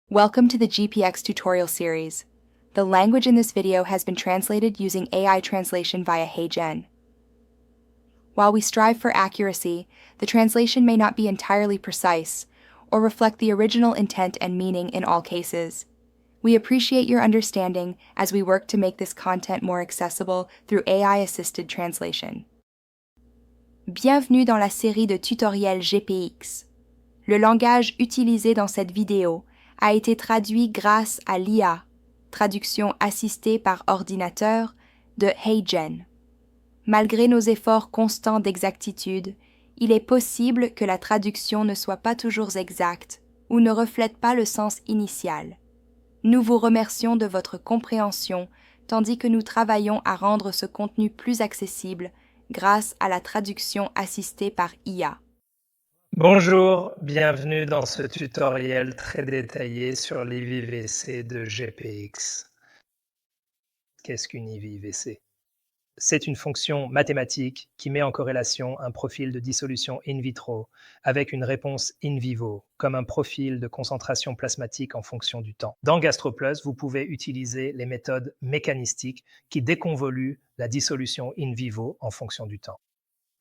Welcome to the GPX tutorial series. The language in this video has been translated using AI translation via HeyGen. While we strive for accuracy, the translation may not be entirely precise or reflect the original intent and meaning in all cases. We appreciate your understanding as we work to make this content more accessible through AI-assisted translation. Bienvenue dans la série de tutoriels GPX. Le langage utilisé dans cette vidéo a été traduit grâce à l'IA, traduction assistée par ordinateur, de HeyGen. Malgré nos efforts constants d'exactitude, il est possible que la traduction ne soit pas toujours exacte ou ne reflète pas le sens initial. Nous vous remercions de votre compréhension tandis que nous travaillons à rendre ce contenu plus accessible grâce à la traduction assistée par IA. Bonjour, bienvenue dans ce tutoriel très détaillé sur l'IVVC de GPX. Qu'est-ce qu'une IVVC? C'est une fonction mathématique qui met en corrélation un profil de dissolution in vitro avec une réponse in vivo, comme un profil de concentration plasmatique en fonction du temps. Dans GastroPlus, vous pouvez utiliser les méthodes mécanistiques qui déconvoluent la dissolution in vivo en fonction du temps.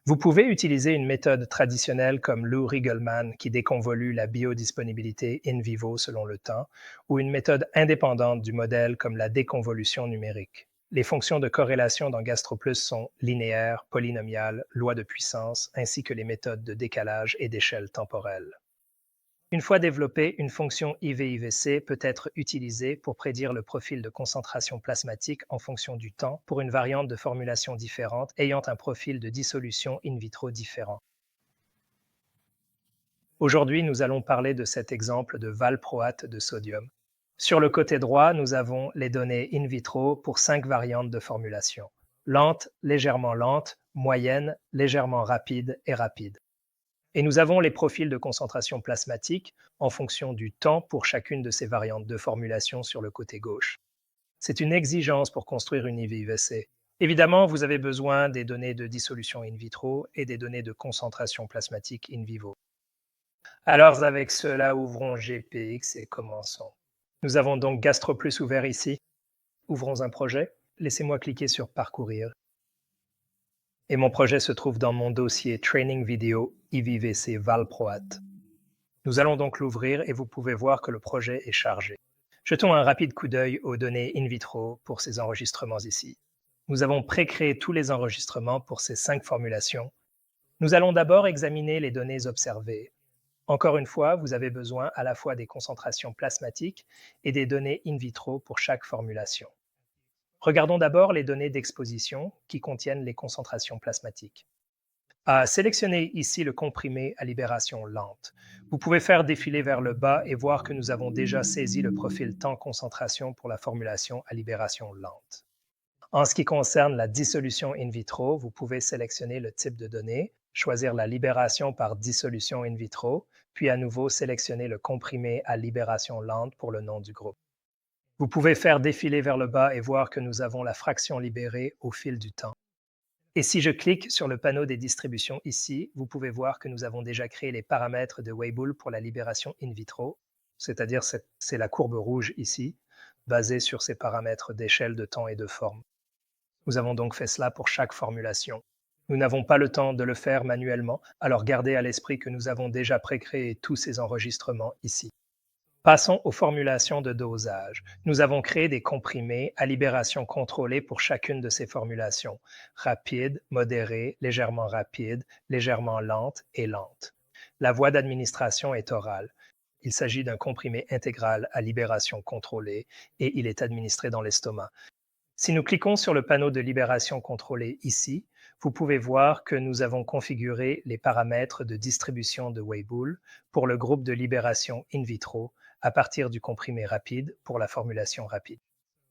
Vous pouvez utiliser une méthode traditionnelle comme Lou Riegelmann qui déconvolue la biodisponibilité in vivo selon le temps, ou une méthode indépendante du modèle comme la déconvolution numérique. Les fonctions de corrélation dans GastroPlus sont linéaires, polynomiales, loi de puissance, ainsi que les méthodes de décalage et d'échelle temporelle. Une fois développée, une fonction IVIVC peut être utilisée pour prédire le profil de concentration plasmatique en fonction du temps pour une variante de formulation différente ayant un profil de dissolution in vitro différent. Aujourd'hui, nous allons parler de cet exemple de valproate de sodium. Sur le côté droit, nous avons les données in vitro pour 5 variantes de formulation: lente, légèrement lente, moyenne, légèrement rapide et rapide. Et nous avons les profils de concentration plasmatique en fonction du temps pour chacune de ces variantes de formulation sur le côté gauche. C'est une exigence pour construire une IVIVC. Évidemment, vous avez besoin des données de dissolution in vitro et des données de concentration plasmatique in vivo. Alors avec cela, ouvrons GPX et commençons. Nous avons donc GastroPlus ouvert ici. Ouvrons un projet. Laissez-moi cliquer sur Parcourir. Et mon projet se trouve dans mon dossier Training Video IVVC valproate. Nous allons donc l'ouvrir et vous pouvez voir que le projet est chargé. Jetons un rapide coup d'œil aux données in vitro pour ces enregistrements ici. Nous avons pré-créé tous les enregistrements pour ces 5 formulations. Nous allons d'abord examiner les données observées. Encore une fois, vous avez besoin à la fois des concentrations plasmatiques et des données in vitro pour chaque formulation. Regardons d'abord les données d'exposition qui contiennent les concentrations plasmatiques. Sélectionnez ici le comprimé à libération lente. Vous pouvez faire défiler vers le bas et voir que nous avons déjà saisi le profil temps-concentration pour la formulation à libération lente. En ce qui concerne la dissolution in vitro, vous pouvez sélectionner le type de données, choisir la libération par dissolution in vitro, puis à nouveau sélectionner le comprimé à libération lente pour le nom du groupe. Vous pouvez faire défiler vers le bas et voir que nous avons la fraction libérée au fil du temps. Et si je clique sur le panneau des distributions ici, vous pouvez voir que nous avons déjà créé les paramètres de Weibull pour la libération in vitro, c'est-à-dire c'est la courbe rouge ici, basée sur ces paramètres d'échelle de temps et de forme. Nous avons donc fait cela pour chaque formulation. Nous n'avons pas le temps de le faire manuellement, alors gardez à l'esprit que nous avons déjà pré-créé tous ces enregistrements ici. Passons aux formulations de dosage. Nous avons créé des comprimés à libération contrôlée pour chacune de ces formulations: rapide, modérée, légèrement rapide, légèrement lente et lente. La voie d'administration est orale. Il s'agit d'un comprimé intégral à libération contrôlée et il est administré dans l'estomac. Si nous cliquons sur le panneau de libération contrôlée ici, vous pouvez voir que nous avons configuré les paramètres de distribution de Weibull pour le groupe de libération in vitro à partir du comprimé rapide pour la formulation rapide.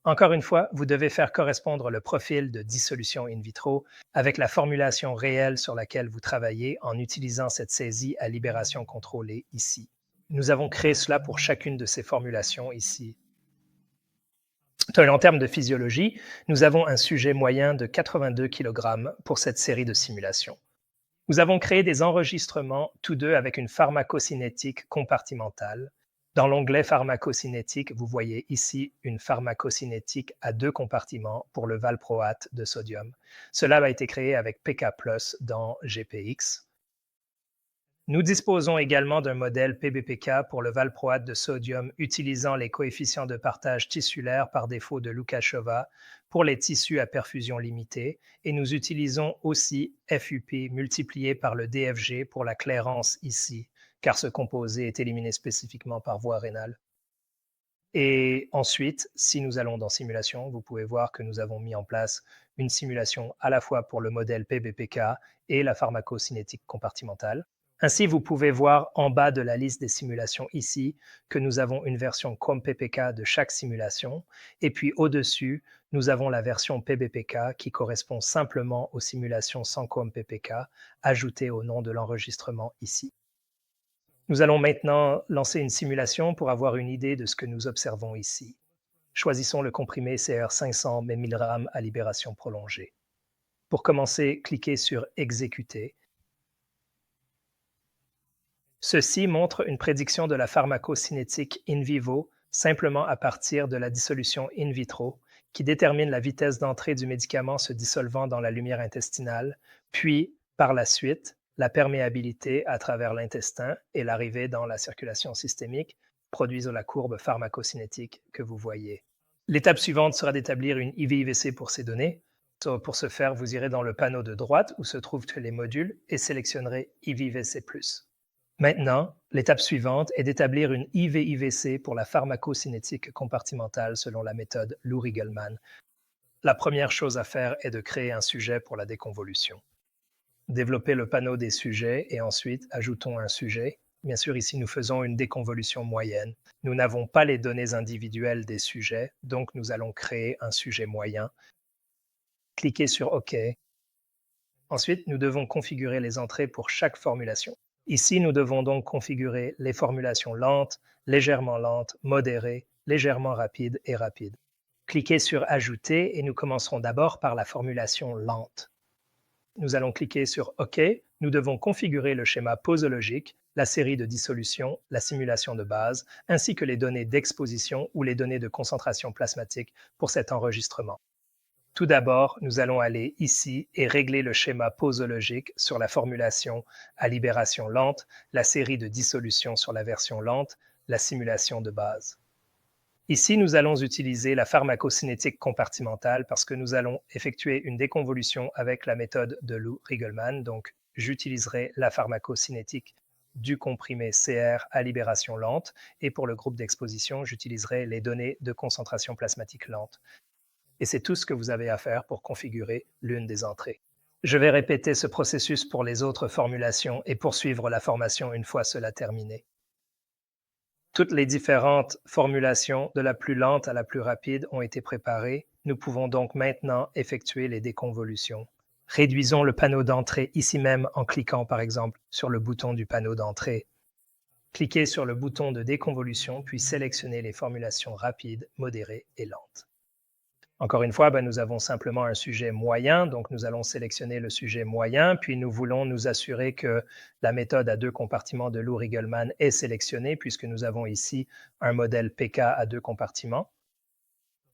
Encore une fois, vous devez faire correspondre le profil de dissolution in vitro avec la formulation réelle sur laquelle vous travaillez en utilisant cette saisie à libération contrôlée ici. Nous avons créé cela pour chacune de ces formulations ici. En termes de physiologie, nous avons un sujet moyen de 82 kg pour cette série de simulations. Nous avons créé des enregistrements, tous deux avec une pharmacocinétique compartimentale, Dans l'onglet pharmacocinétique, vous voyez ici une pharmacocinétique à 2 compartiments pour le valproate de sodium. Cela a été créé avec pK+ dans GPX. Nous disposons également d'un modèle PBPK pour le valproate de sodium utilisant les coefficients de partage tissulaire par défaut de Loukachova pour les tissus à perfusion limitée et nous utilisons aussi FUP multiplié par le DFG pour la clairance ici, car ce composé est éliminé spécifiquement par voie rénale. Et ensuite, si nous allons dans simulation, vous pouvez voir que nous avons mis en place une simulation à la fois pour le modèle PBPK et la pharmacocinétique compartimentale. Ainsi, vous pouvez voir en bas de la liste des simulations ici que nous avons une version COM-PPK de chaque simulation. Et puis au-dessus, nous avons la version PBPK qui correspond simplement aux simulations sans COM-PPK ajoutées au nom de l'enregistrement ici. Nous allons maintenant lancer une simulation pour avoir une idée de ce que nous observons ici. Choisissons le comprimé CR500 mg à libération prolongée. Pour commencer, cliquez sur « Exécuter ». Ceci montre une prédiction de la pharmacocinétique in vivo simplement à partir de la dissolution in vitro qui détermine la vitesse d'entrée du médicament se dissolvant dans la lumière intestinale, puis, par la suite, la perméabilité à travers l'intestin et l'arrivée dans la circulation systémique produisent la courbe pharmacocinétique que vous voyez. L'étape suivante sera d'établir une IV-IVC pour ces données. Pour ce faire, vous irez dans le panneau de droite où se trouvent les modules et sélectionnerez IV-IVC+. Maintenant, l'étape suivante est d'établir une IV-IVC pour la pharmacocinétique compartimentale selon la méthode Lou-Rigelmann. La première chose à faire est de créer un sujet pour la déconvolution. Développer le panneau des sujets et ensuite ajoutons un sujet. Bien sûr, ici nous faisons une déconvolution moyenne. Nous n'avons pas les données individuelles des sujets, donc nous allons créer un sujet moyen. Cliquez sur OK. Ensuite, nous devons configurer les entrées pour chaque formulation. Ici, nous devons donc configurer les formulations lentes, légèrement lentes, modérées, légèrement rapides et rapides. Cliquez sur Ajouter et nous commencerons d'abord par la formulation lente. Nous allons cliquer sur OK. Nous devons configurer le schéma posologique, la série de dissolution, la simulation de base, ainsi que les données d'exposition ou les données de concentration plasmatique pour cet enregistrement. Tout d'abord, nous allons aller ici et régler le schéma posologique sur la formulation à libération lente, la série de dissolution sur la version lente, la simulation de base. Ici, nous allons utiliser la pharmacocinétique compartimentale parce que nous allons effectuer une déconvolution avec la méthode de Lou-Rigelmann, donc j'utiliserai la pharmacocinétique du comprimé CR à libération lente et pour le groupe d'exposition, j'utiliserai les données de concentration plasmatique lente. Et c'est tout ce que vous avez à faire pour configurer l'une des entrées. Je vais répéter ce processus pour les autres formulations et poursuivre la formation une fois cela terminé. Toutes les différentes formulations, de la plus lente à la plus rapide, ont été préparées. Nous pouvons donc maintenant effectuer les déconvolutions. Réduisons le panneau d'entrée ici même en cliquant par exemple sur le bouton du panneau d'entrée. Cliquez sur le bouton de déconvolution puis sélectionnez les formulations rapides, modérées et lentes. Encore une fois, nous avons simplement un sujet moyen, donc nous allons sélectionner le sujet moyen, puis nous voulons nous assurer que la méthode à 2 compartiments de Lou-Rigelmann est sélectionnée, puisque nous avons ici un modèle PK à 2 compartiments.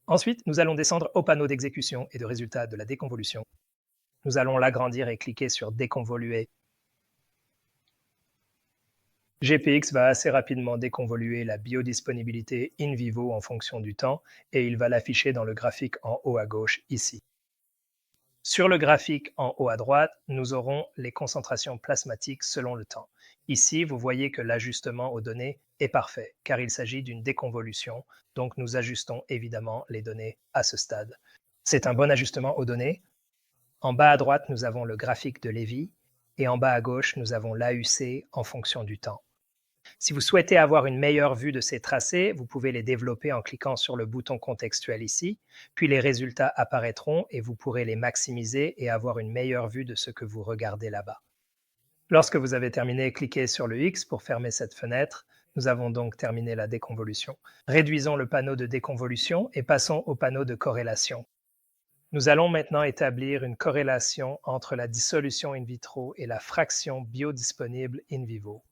Ensuite, nous allons descendre au panneau d'exécution et de résultats de la déconvolution. Nous allons l'agrandir et cliquer sur Déconvoluer. GPX va assez rapidement déconvoluer la biodisponibilité in vivo en fonction du temps et il va l'afficher dans le graphique en haut à gauche ici. Sur le graphique en haut à droite, nous aurons les concentrations plasmatiques selon le temps. Ici, vous voyez que l'ajustement aux données est parfait car il s'agit d'une déconvolution, donc nous ajustons évidemment les données à ce stade. C'est un bon ajustement aux données. En bas à droite, nous avons le graphique de Lévy et en bas à gauche, nous avons l'AUC en fonction du temps. Si vous souhaitez avoir une meilleure vue de ces tracés, vous pouvez les développer en cliquant sur le bouton contextuel ici, puis les résultats apparaîtront et vous pourrez les maximiser et avoir une meilleure vue de ce que vous regardez là-bas. Lorsque vous avez terminé, cliquez sur le X pour fermer cette fenêtre. Nous avons donc terminé la déconvolution. Réduisons le panneau de déconvolution et passons au panneau de corrélation. Nous allons maintenant établir une corrélation entre la dissolution in vitro et la fraction biodisponible in vivo.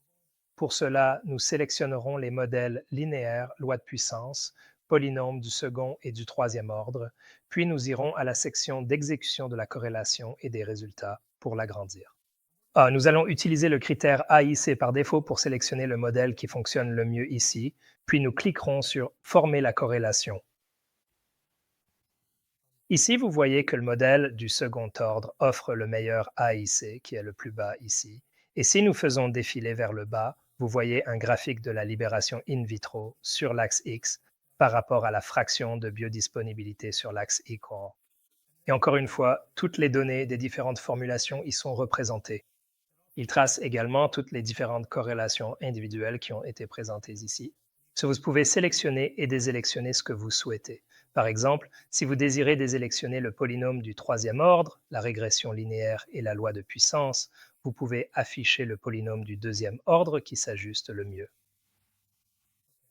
Pour cela, nous sélectionnerons les modèles linéaires, loi de puissance, polynômes du second et du troisième ordre, puis nous irons à la section d'exécution de la corrélation et des résultats pour l'agrandir. Nous allons utiliser le critère AIC par défaut pour sélectionner le modèle qui fonctionne le mieux ici, puis nous cliquerons sur « Former la corrélation ». Ici, vous voyez que le modèle du second ordre offre le meilleur AIC, qui est le plus bas ici. Et si nous faisons défiler vers le bas, vous voyez un graphique de la libération in vitro sur l'axe X par rapport à la fraction de biodisponibilité sur l'axe Y. Et encore une fois, toutes les données des différentes formulations y sont représentées. Il trace également toutes les différentes corrélations individuelles qui ont été présentées ici. Vous pouvez sélectionner et désélectionner ce que vous souhaitez. Par exemple, si vous désirez désélectionner le polynôme du troisième ordre, la régression linéaire et la loi de puissance, vous pouvez afficher le polynôme du deuxième ordre qui s'ajuste le mieux.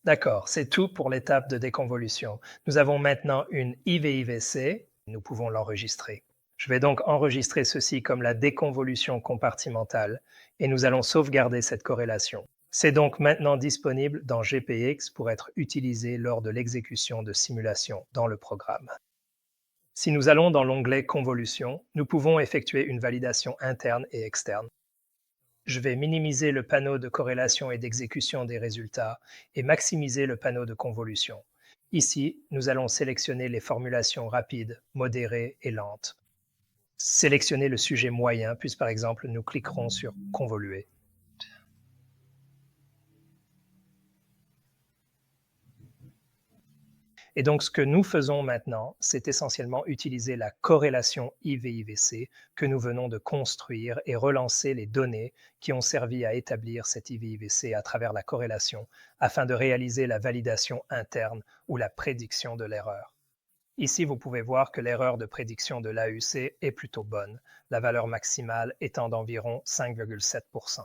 D'accord, c'est tout pour l'étape de déconvolution. Nous avons maintenant une IVIVC, nous pouvons l'enregistrer. Je vais donc enregistrer ceci comme la déconvolution compartimentale et nous allons sauvegarder cette corrélation. C'est donc maintenant disponible dans GPX pour être utilisé lors de l'exécution de simulation dans le programme. Si nous allons dans l'onglet Convolution, nous pouvons effectuer une validation interne et externe. Je vais minimiser le panneau de corrélation et d'exécution des résultats et maximiser le panneau de convolution. Ici, nous allons sélectionner les formulations rapides, modérées et lentes. Sélectionner le sujet moyen, puis par exemple, nous cliquerons sur Convoluer. Et donc, ce que nous faisons maintenant, c'est essentiellement utiliser la corrélation IVIVC que nous venons de construire et relancer les données qui ont servi à établir cette IVIVC à travers la corrélation afin de réaliser la validation interne ou la prédiction de l'erreur. Ici, vous pouvez voir que l'erreur de prédiction de l'AUC est plutôt bonne, la valeur maximale étant d'environ 5,7%.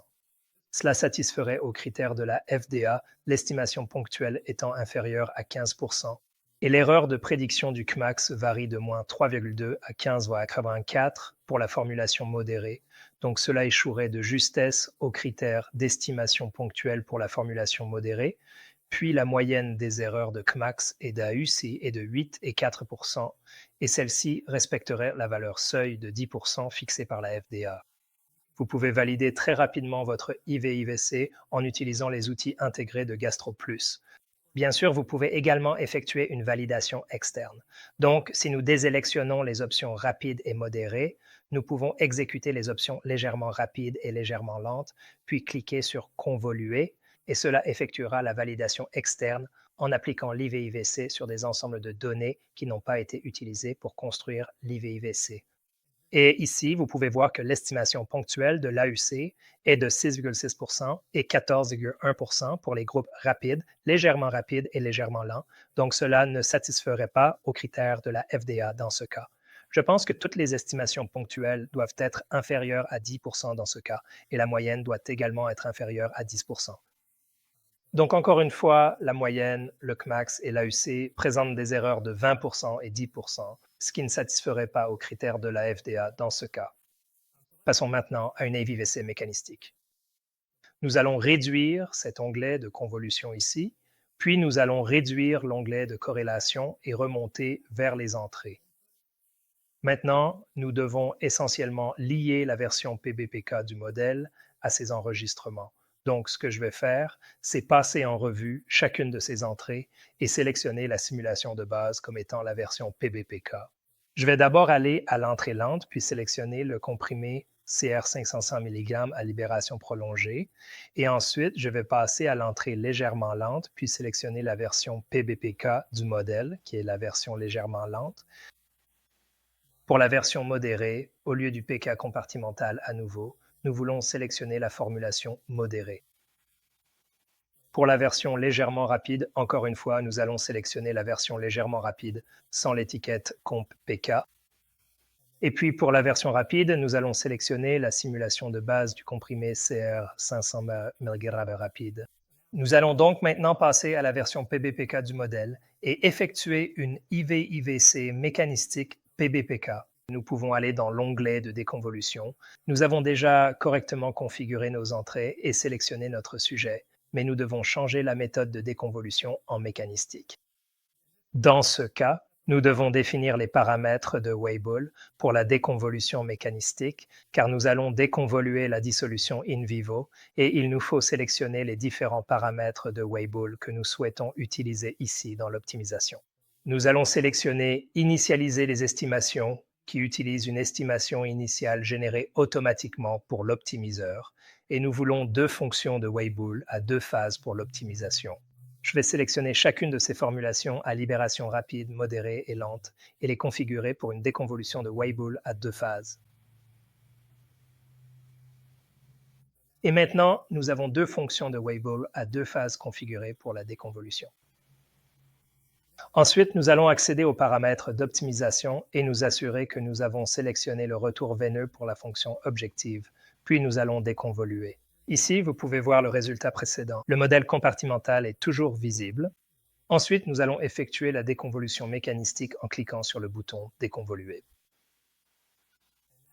Cela satisferait aux critères de la FDA, l'estimation ponctuelle étant inférieure à 15%. Et l'erreur de prédiction du CMAX varie de moins 3,2 à 15,84 pour la formulation modérée, donc cela échouerait de justesse aux critères d'estimation ponctuelle pour la formulation modérée, puis la moyenne des erreurs de CMAX et d'AUC est de 8 et 4%, et celle-ci respecterait la valeur seuil de 10% fixée par la FDA. Vous pouvez valider très rapidement votre IVIVC en utilisant les outils intégrés de GastroPlus. Bien sûr, vous pouvez également effectuer une validation externe. Donc, si nous désélectionnons les options rapides et modérées, nous pouvons exécuter les options légèrement rapides et légèrement lentes, puis cliquer sur Convoluer, et cela effectuera la validation externe en appliquant l'IVIVC sur des ensembles de données qui n'ont pas été utilisées pour construire l'IVIVC. Et ici, vous pouvez voir que l'estimation ponctuelle de l'AUC est de 6,6% et 14,1% pour les groupes rapides et légèrement lents. Donc, cela ne satisferait pas aux critères de la FDA dans ce cas. Je pense que toutes les estimations ponctuelles doivent être inférieures à 10% dans ce cas, et la moyenne doit également être inférieure à 10%. Donc, encore une fois, la moyenne, le CMAX et l'AUC présentent des erreurs de 20% et 10%, ce qui ne satisferait pas aux critères de la FDA dans ce cas. Passons maintenant à une IVIVC mécanistique. Nous allons réduire cet onglet de convolution ici, puis nous allons réduire l'onglet de corrélation et remonter vers les entrées. Maintenant, nous devons essentiellement lier la version PBPK du modèle à ces enregistrements. Donc, ce que je vais faire, c'est passer en revue chacune de ces entrées et sélectionner la simulation de base comme étant la version PBPK. Je vais d'abord aller à l'entrée lente, puis sélectionner le comprimé CR 500 mg à libération prolongée. Et ensuite, je vais passer à l'entrée légèrement lente, puis sélectionner la version PBPK du modèle, qui est la version légèrement lente. Pour la version modérée, au lieu du PK compartimental à nouveau, nous voulons sélectionner la formulation modérée. Pour la version légèrement rapide, encore une fois, nous allons sélectionner la version légèrement rapide sans l'étiquette comp PK. Et puis pour la version rapide, nous allons sélectionner la simulation de base du comprimé CR 500 mg rapide. Nous allons donc maintenant passer à la version PBPK du modèle et effectuer une IVIVC mécanistique PBPK. Nous pouvons aller dans l'onglet de déconvolution. Nous avons déjà correctement configuré nos entrées et sélectionné notre sujet, mais nous devons changer la méthode de déconvolution en mécanistique. Dans ce cas, nous devons définir les paramètres de Weibull pour la déconvolution mécanistique, car nous allons déconvoluer la dissolution in vivo et il nous faut sélectionner les différents paramètres de Weibull que nous souhaitons utiliser ici dans l'optimisation. Nous allons sélectionner Initialiser les estimations, qui utilise une estimation initiale générée automatiquement pour l'optimiseur, et nous voulons deux fonctions de Weibull à deux phases pour l'optimisation. Je vais sélectionner chacune de ces formulations à libération rapide, modérée et lente et les configurer pour une déconvolution de Weibull à deux phases. Et maintenant, nous avons deux fonctions de Weibull à deux phases configurées pour la déconvolution. Ensuite, nous allons accéder aux paramètres d'optimisation et nous assurer que nous avons sélectionné le retour veineux pour la fonction objective, puis nous allons déconvoluer. Ici, vous pouvez voir le résultat précédent. Le modèle compartimental est toujours visible. Ensuite, nous allons effectuer la déconvolution mécanistique en cliquant sur le bouton « Déconvoluer ».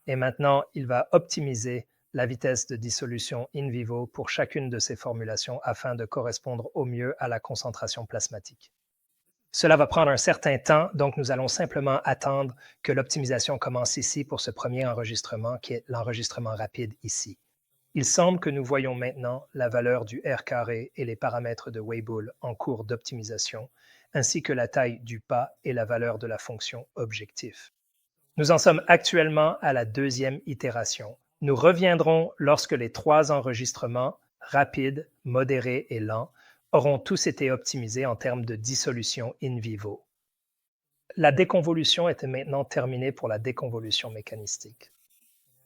Et maintenant, il va optimiser la vitesse de dissolution in vivo pour chacune de ces formulations afin de correspondre au mieux à la concentration plasmatique. Cela va prendre un certain temps, donc nous allons simplement attendre que l'optimisation commence ici pour ce premier enregistrement qui est l'enregistrement rapide ici. Il semble que nous voyons maintenant la valeur du R carré et les paramètres de Weibull en cours d'optimisation, ainsi que la taille du pas et la valeur de la fonction objectif. Nous en sommes actuellement à la deuxième itération. Nous reviendrons lorsque les trois enregistrements, rapide, modéré et lent, auront tous été optimisés en termes de dissolution in vivo. La déconvolution était maintenant terminée pour la déconvolution mécanistique.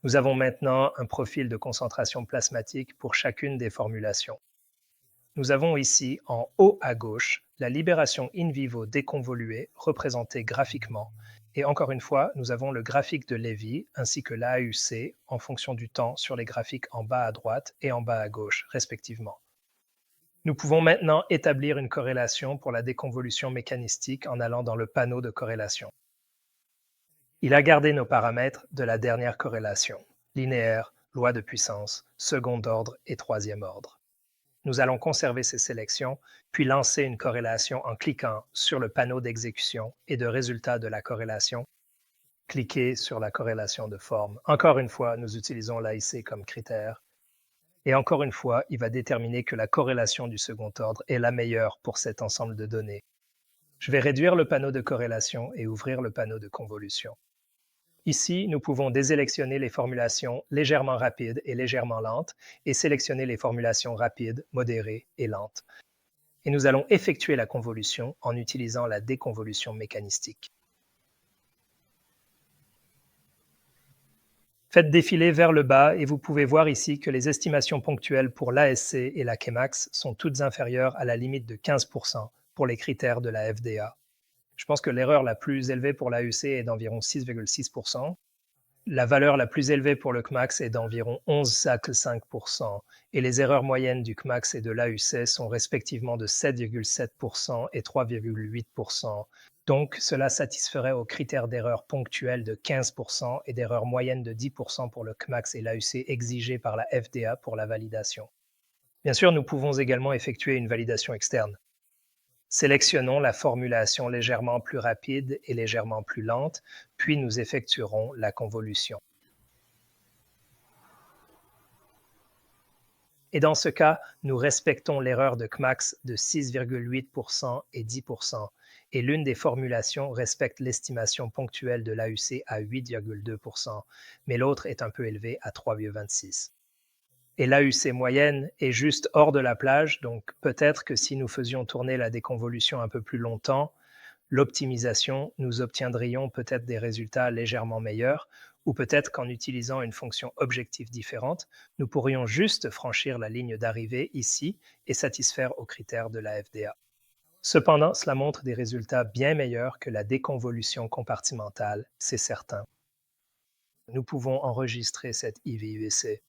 Nous avons maintenant un profil de concentration plasmatique pour chacune des formulations. Nous avons ici, en haut à gauche, la libération in vivo déconvoluée représentée graphiquement. Et encore une fois, nous avons le graphique de Lévy ainsi que l'AUC en fonction du temps sur les graphiques en bas à droite et en bas à gauche, respectivement. Nous pouvons maintenant établir une corrélation pour la déconvolution mécanistique en allant dans le panneau de corrélation. Il a gardé nos paramètres de la dernière corrélation, linéaire, loi de puissance, second ordre et troisième ordre. Nous allons conserver ces sélections, puis lancer une corrélation en cliquant sur le panneau d'exécution et de résultats de la corrélation. Cliquez sur la corrélation de forme. Encore une fois, nous utilisons l'AIC comme critère. Et encore une fois, il va déterminer que la corrélation du second ordre est la meilleure pour cet ensemble de données. Je vais réduire le panneau de corrélation et ouvrir le panneau de convolution. Ici, nous pouvons désélectionner les formulations légèrement rapides et légèrement lentes et sélectionner les formulations rapides, modérées et lentes. Et nous allons effectuer la convolution en utilisant la déconvolution mécanistique. Faites défiler vers le bas et vous pouvez voir ici que les estimations ponctuelles pour l'ASC et la Kmax sont toutes inférieures à la limite de 15% pour les critères de la FDA. Je pense que l'erreur la plus élevée pour l'AUC est d'environ 6,6%. La valeur la plus élevée pour le Kmax est d'environ 11,5% et les erreurs moyennes du Kmax et de l'AUC sont respectivement de 7,7% et 3,8%. Donc, cela satisferait aux critères d'erreur ponctuelle de 15% et d'erreur moyenne de 10% pour le Kmax et l'AUC exigés par la FDA pour la validation. Bien sûr, nous pouvons également effectuer une validation externe. Sélectionnons la formulation légèrement plus rapide et légèrement plus lente, puis nous effectuerons la convolution. Et dans ce cas, nous respectons l'erreur de Kmax de 6,8% et 10%, et l'une des formulations respecte l'estimation ponctuelle de l'AUC à 8,2%, mais l'autre est un peu élevée à 3,26%. Et l'AUC moyenne est juste hors de la plage, donc peut-être que si nous faisions tourner la déconvolution un peu plus longtemps, l'optimisation, nous obtiendrions peut-être des résultats légèrement meilleurs, ou peut-être qu'en utilisant une fonction objective différente, nous pourrions juste franchir la ligne d'arrivée ici et satisfaire aux critères de la FDA. Cependant, cela montre des résultats bien meilleurs que la déconvolution compartimentale, c'est certain. Nous pouvons enregistrer cette IVUC.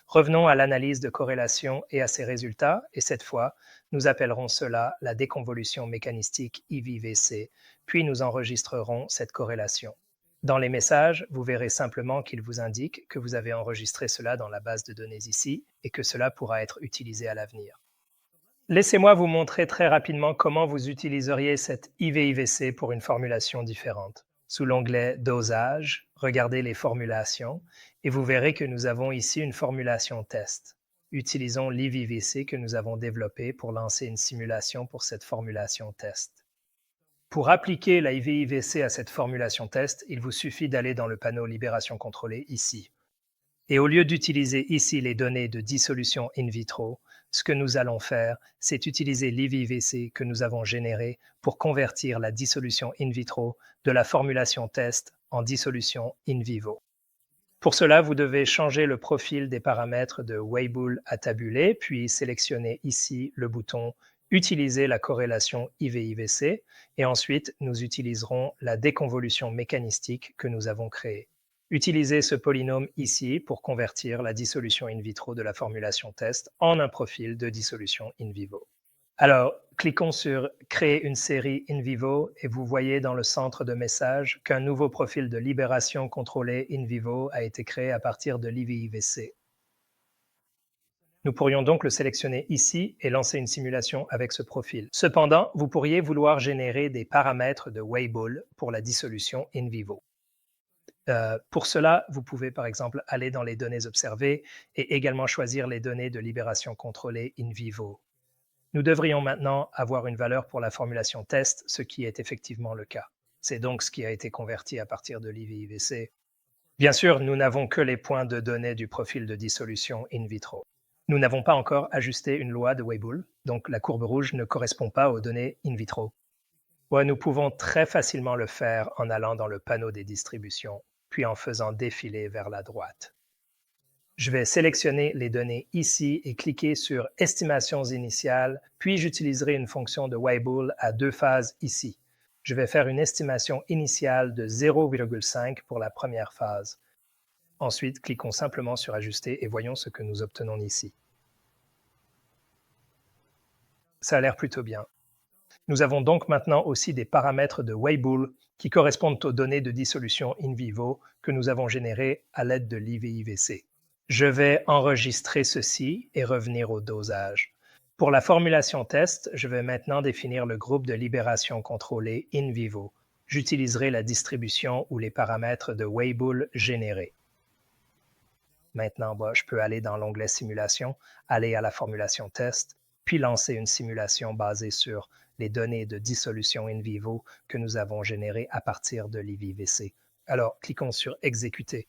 Revenons à l'analyse de corrélation et à ses résultats, et cette fois, nous appellerons cela la déconvolution mécanistique IVVC, puis nous enregistrerons cette corrélation. Dans les messages, vous verrez simplement qu'il vous indique que vous avez enregistré cela dans la base de données ici et que cela pourra être utilisé à l'avenir. Laissez-moi vous montrer très rapidement comment vous utiliseriez cette IVIVC pour une formulation différente. Sous l'onglet Dosage, regardez les formulations et vous verrez que nous avons ici une formulation test. Utilisons l'IVIVC que nous avons développé pour lancer une simulation pour cette formulation test. Pour appliquer la IVIVC à cette formulation test, il vous suffit d'aller dans le panneau Libération contrôlée ici. Et au lieu d'utiliser ici les données de dissolution in vitro, ce que nous allons faire, c'est utiliser l'IVIVC que nous avons généré pour convertir la dissolution in vitro de la formulation test en dissolution in vivo. Pour cela, vous devez changer le profil des paramètres de Weibull à tabuler, puis sélectionner ici le bouton « Utiliser la corrélation IVIVC » et ensuite nous utiliserons la déconvolution mécanistique que nous avons créée. Utilisez ce polynôme ici pour convertir la dissolution in vitro de la formulation test en un profil de dissolution in vivo. Alors, cliquons sur « Créer une série in vivo » et vous voyez dans le centre de message qu'un nouveau profil de libération contrôlée in vivo a été créé à partir de l'IVIVC. Nous pourrions donc le sélectionner ici et lancer une simulation avec ce profil. Cependant, vous pourriez vouloir générer des paramètres de Weibull pour la dissolution in vivo. Pour cela, vous pouvez par exemple aller dans les données observées et également choisir les données de libération contrôlée in vivo. Nous devrions maintenant avoir une valeur pour la formulation test, ce qui est effectivement le cas. C'est donc ce qui a été converti à partir de l'IVIVC. Bien sûr, nous n'avons que les points de données du profil de dissolution in vitro. Nous n'avons pas encore ajusté une loi de Weibull, donc la courbe rouge ne correspond pas aux données in vitro. Ouais, nous pouvons très facilement le faire en allant dans le panneau des distributions, puis en faisant défiler vers la droite. Je vais sélectionner les données ici et cliquer sur « Estimations initiales », puis j'utiliserai une fonction de Weibull à 2 phases ici. Je vais faire une estimation initiale de 0,5 pour la première phase. Ensuite, cliquons simplement sur « Ajuster » et voyons ce que nous obtenons ici. Ça a l'air plutôt bien. Nous avons donc maintenant aussi des paramètres de Weibull qui correspondent aux données de dissolution in vivo que nous avons générées à l'aide de l'IVIVC. Je vais enregistrer ceci et revenir au dosage. Pour la formulation test, je vais maintenant définir le groupe de libération contrôlée in vivo. J'utiliserai la distribution ou les paramètres de Weibull générés. Maintenant, je peux aller dans l'onglet Simulation, aller à la formulation test, puis lancer une simulation basée sur les données de dissolution in vivo que nous avons générées à partir de l'IVIVC. Alors, cliquons sur « Exécuter ».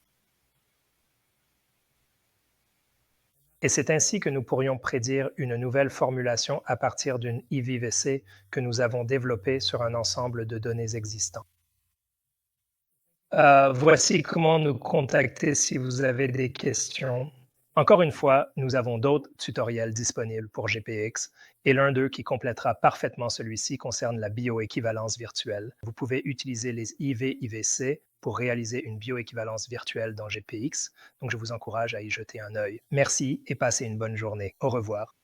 Et c'est ainsi que nous pourrions prédire une nouvelle formulation à partir d'une IVIVC que nous avons développée sur un ensemble de données existants. Voici comment nous contacter si vous avez des questions. Encore une fois, nous avons d'autres tutoriels disponibles pour GPX et l'un d'eux qui complétera parfaitement celui-ci concerne la bioéquivalence virtuelle. Vous pouvez utiliser les IVIVC pour réaliser une bioéquivalence virtuelle dans GPX, donc je vous encourage à y jeter un œil. Merci et passez une bonne journée. Au revoir.